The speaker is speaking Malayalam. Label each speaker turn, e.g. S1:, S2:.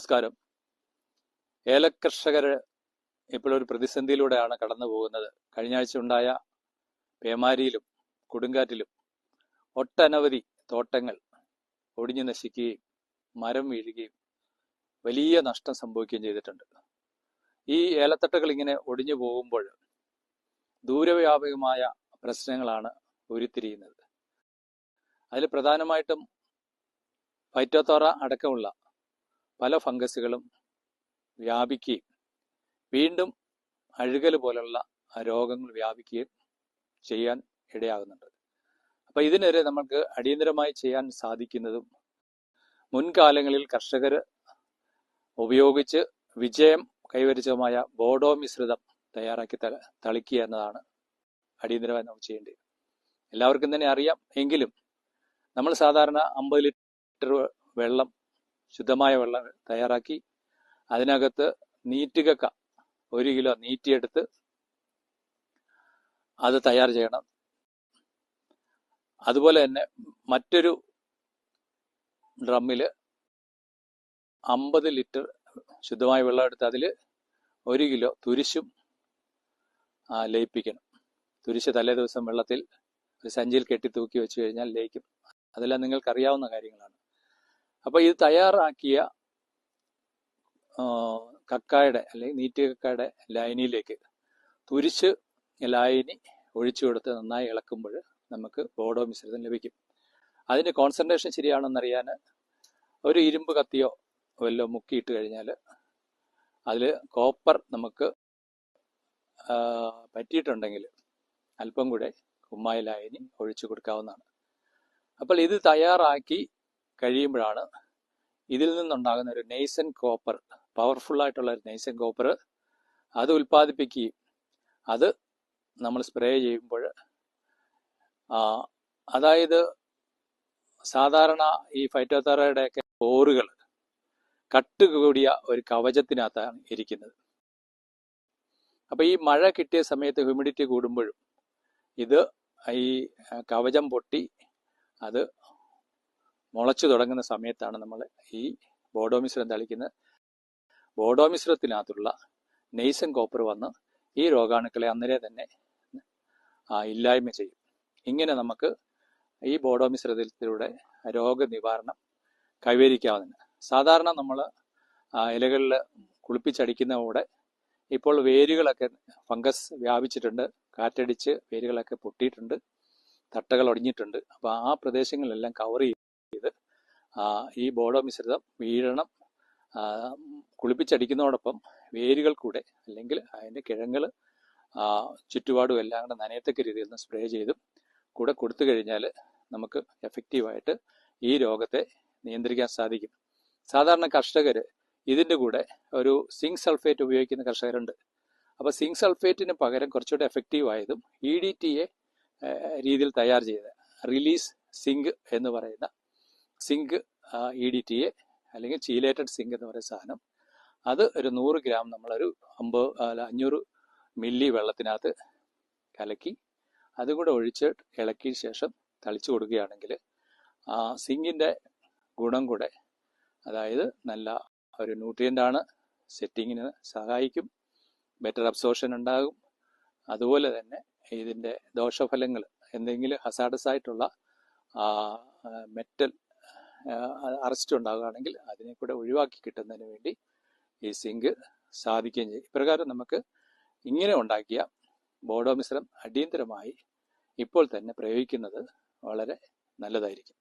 S1: നമസ്കാരം. ഏലകർഷകർ ഇപ്പോഴൊരു പ്രതിസന്ധിയിലൂടെയാണ് കടന്നു പോകുന്നത്. കഴിഞ്ഞ ആഴ്ച ഉണ്ടായ പേമാരിയിലും കൊടുങ്കാറ്റിലും ഒട്ടനവധി തോട്ടങ്ങൾ ഒടിഞ്ഞു നശിക്കുകയും മരം വീഴുകയും വലിയ നഷ്ടം സംഭവിക്കുകയും ചെയ്തിട്ടുണ്ട്. ഈ ഏലത്തട്ടകൾ ഇങ്ങനെ ഒടിഞ്ഞു പോകുമ്പോൾ ദൂരവ്യാപകമായ പ്രശ്നങ്ങളാണ് ഉരുത്തിരിയുന്നത്. അതിൽ പ്രധാനമായിട്ടും ഫൈറ്റോത്തോറ അടക്കമുള്ള പല ഫംഗസുകളും വ്യാപിക്കുകയും വീണ്ടും അഴുകൽ പോലുള്ള രോഗങ്ങൾ വ്യാപിക്കുകയും ചെയ്യാൻ ഇടയാകുന്നുണ്ട്. അപ്പൊ ഇതിനെതിരെ നമുക്ക് അടിയന്തരമായി ചെയ്യാൻ സാധിക്കുന്നതും മുൻകാലങ്ങളിൽ കർഷകർ ഉപയോഗിച്ച് വിജയം കൈവരിച്ചതുമായ ബോഡോ മിശ്രിതം തയ്യാറാക്കി തളിക്കുക എന്നതാണ് അടിയന്തരമായി നമുക്ക് ചെയ്യേണ്ടത്. എല്ലാവർക്കും തന്നെ അറിയാം. എങ്കിലും നമ്മൾ സാധാരണ 50 ലിറ്റർ വെള്ളം, ശുദ്ധമായ വെള്ളം തയ്യാറാക്കി അതിനകത്ത് നീറ്റുകക്ക 1 കിലോ നീറ്റിയെടുത്ത് അത് തയ്യാർ ചെയ്യണം. അതുപോലെ തന്നെ മറ്റൊരു ഡ്രമ്മിൽ 50 ലിറ്റർ ശുദ്ധമായ വെള്ളം എടുത്ത് അതിൽ 1 കിലോ തുരിശും ലയിപ്പിക്കണം. തുരിശ് തലേ ദിവസം വെള്ളത്തിൽ ഒരു സഞ്ചിയിൽ കെട്ടി തൂക്കി വെച്ച് കഴിഞ്ഞാൽ ലയിക്കും. അതെല്ലാം നിങ്ങൾക്ക് അറിയാവുന്ന കാര്യങ്ങളാണ്. അപ്പൊ ഇത് തയ്യാറാക്കിയ കക്കായുടെ അല്ലെങ്കിൽ നീറ്റ് കക്കായുടെ ലായനിയിലേക്ക് തുരിശ് ലായനി ഒഴിച്ചു കൊടുത്ത് നന്നായി ഇളക്കുമ്പോൾ നമുക്ക് ബോഡോ മിശ്രിതം ലഭിക്കും. അതിന്റെ കോൺസെൻട്രേഷൻ ശരിയാണെന്നറിയാൻ ഒരു ഇരുമ്പ് കത്തിയോ വല്ലോ മുക്കിയിട്ട് കഴിഞ്ഞാൽ അതിൽ കോപ്പർ നമുക്ക് പറ്റിയിട്ടുണ്ടെങ്കിൽ അല്പം കൂടെ കുമ്മായ ലായനി ഒഴിച്ചു കൊടുക്കാവുന്നതാണ്. അപ്പോൾ ഇത് തയ്യാറാക്കി കഴിയുമ്പോഴാണ് ഇതിൽ നിന്നുണ്ടാകുന്ന ഒരു നെയ്സൻ കോപ്പർ, പവർഫുൾ ആയിട്ടുള്ള ഒരു നെയ്സൻ കോപ്പർ അത് ഉൽപ്പാദിപ്പിക്കുകയും അത് നമ്മൾ സ്പ്രേ ചെയ്യുമ്പോൾ അതായത് സാധാരണ ഈ ഫൈറ്റോത്തോറയുടെയൊക്കെ പോറുകൾ കട്ടുകൂടിയ ഒരു കവചത്തിനകത്താണ് ഇരിക്കുന്നത്. അപ്പൊ ഈ മഴ കിട്ടിയ സമയത്ത് ഹ്യൂമിഡിറ്റി കൂടുമ്പോഴും ഇത് ഈ കവചം പൊട്ടി അത് മുളച്ചു തുടങ്ങുന്ന സമയത്താണ് നമ്മൾ ഈ ബോഡോ മിശ്രം തളിക്കുന്നത്. ബോഡോ മിശ്രത്തിനകത്തുള്ള നെയ്സൻ കോപ്പർ വന്ന് ഈ രോഗാണുക്കളെ അന്നേരം തന്നെ ഇല്ലായ്മ ചെയ്യും. ഇങ്ങനെ നമുക്ക് ഈ ബോഡോ മിശ്രിതത്തിലൂടെ രോഗനിവാരണം കൈവരിക്കാവുന്നതാണ്. സാധാരണ നമ്മൾ ഇലകളിൽ കുളിപ്പിച്ചടിക്കുന്നതോടെ ഇപ്പോൾ വേരുകളൊക്കെ ഫംഗസ് വ്യാപിച്ചിട്ടുണ്ട്, കാറ്റടിച്ച് വേരുകളൊക്കെ പൊട്ടിയിട്ടുണ്ട്, തട്ടകൾ ഒടിഞ്ഞിട്ടുണ്ട്. അപ്പൊ ആ പ്രദേശങ്ങളിലെല്ലാം കവർ ചെയ്ത് ഈ ബോഡോ മിശ്രിതം വീഴണം. കുളിപ്പിച്ചടിക്കുന്നതോടൊപ്പം വേരുകൾ കൂടെ അല്ലെങ്കിൽ അതിന്റെ കിഴങ്ങൾ ചുറ്റുപാടും എല്ലാം കൂടെ നനയത്തക്ക രീതിയിൽ നിന്ന് സ്പ്രേ ചെയ്തും കൂടെ കൊടുത്തു കഴിഞ്ഞാൽ നമുക്ക് എഫക്റ്റീവായിട്ട് ഈ രോഗത്തെ നിയന്ത്രിക്കാൻ സാധിക്കും. സാധാരണ കർഷകർ ഇതിന്റെ കൂടെ ഒരു സിങ്ക് സൾഫേറ്റ് ഉപയോഗിക്കുന്ന കർഷകരുണ്ട്. അപ്പൊ സിങ്ക് സൾഫേറ്റിന് പകരം കുറച്ചുകൂടെ എഫക്റ്റീവ് ആയതും EDTA രീതിയിൽ തയ്യാർ ചെയ്ത റിലീസ് സിങ്ക് എന്ന് പറയുന്ന സിങ്ക് EDTA അല്ലെങ്കിൽ ചീലേറ്റഡ് സിങ്ക് എന്ന് പറയുന്ന സാധനം, അത് ഒരു 100 ഗ്രാം നമ്മളൊരു 500 മില്ലി വെള്ളത്തിനകത്ത് കലക്കി അതും കൂടെ ഒഴിച്ച് ഇളക്കിയ ശേഷം തളിച്ചു കൊടുക്കുകയാണെങ്കിൽ സിങ്കിന്റെ ഗുണം കൂടെ, അതായത് നല്ല ഒരു ന്യൂട്രിയൻ്റ് ആണ്, സെറ്റിങ്ങിന് സഹായിക്കും, ബെറ്റർ അബ്സോർഷൻ ഉണ്ടാകും. അതുപോലെ തന്നെ ഇതിന്റെ ദോഷഫലങ്ങൾ എന്തെങ്കിലും ഹസാഡസ് ആയിട്ടുള്ള മെറ്റൽ അറസ്റ്റ് ഉണ്ടാകുകയാണെങ്കിൽ അതിനെ കൂടെ ഒഴിവാക്കി കിട്ടുന്നതിന് വേണ്ടി ഈ സിങ്ക് സാധിക്കുകയും ചെയ്യും. ഇപ്രകാരം നമുക്ക് ഇങ്ങനെ ഉണ്ടാക്കിയ ബോഡോ മിശ്രം അടിയന്തരമായി ഇപ്പോൾ തന്നെ പ്രയോഗിക്കുന്നത് വളരെ നല്ലതായിരിക്കും.